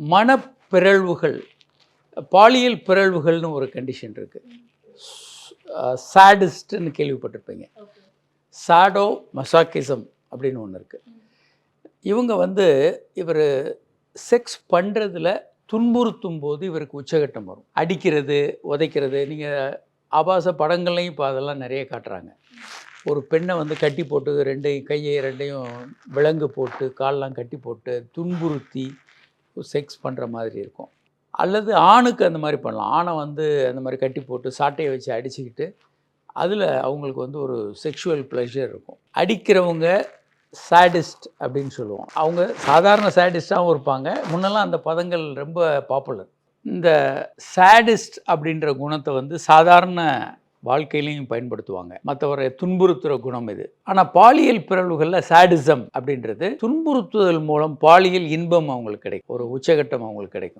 மனப்பிறழ்வுகள், பாலியல் பிறழ்வுகள்னு ஒரு கண்டிஷன் இருக்குது. சாடிஸ்ட்னு கேள்விப்பட்டிருப்பீங்க. சாடோ மசாக்கிசம் அப்படின்னு ஒன்று இருக்குது. இவங்க இவர் செக்ஸ் பண்ணுறதுல துன்புறுத்தும் போது இவருக்கு உச்சகட்டம் வரும். அடிக்கிறது, உதைக்கிறது. நீங்கள் ஆபாச படங்கள்லையும் இப்போ அதெல்லாம் நிறைய காட்டுறாங்க. ஒரு பெண்ணை கட்டி போட்டு கையை ரெண்டையும் விலங்கு போட்டு காலெலாம் கட்டி போட்டு துன்புறுத்தி செக்ஸ் பண்ணுற மாதிரி இருக்கும். அல்லது ஆணுக்கு அந்த மாதிரி பண்ணலாம். ஆணை அந்த மாதிரி கட்டி போட்டு சாட்டையை வச்சு அடிச்சுக்கிட்டு அதில் அவங்களுக்கு ஒரு செக்ஷுவல் ப்ளஷர் இருக்கும். அடிக்கிறவங்க சாடிஸ்ட் அப்படின்னு சொல்லுவோம். அவங்க சாதாரண சாடிஸ்டாகவும் இருப்பாங்க. முன்னெல்லாம் அந்த பதங்கள் ரொம்ப பாப்புலர். இந்த சாடிஸ்ட் அப்படின்ற குணத்தை சாதாரண வாழ்க்கையிலையும் பயன்படுத்துவாங்க. மற்றவரை துன்புறுத்துகிற குணம் இது. ஆனால் பாலியல் பிறழ்வுகளில் சாடிசம் அப்படின்றது துன்புறுத்துதல் மூலம் பாலியல் இன்பம் அவங்களுக்கு கிடைக்கும், ஒரு உச்சகட்டம் அவங்களுக்கு கிடைக்கும்.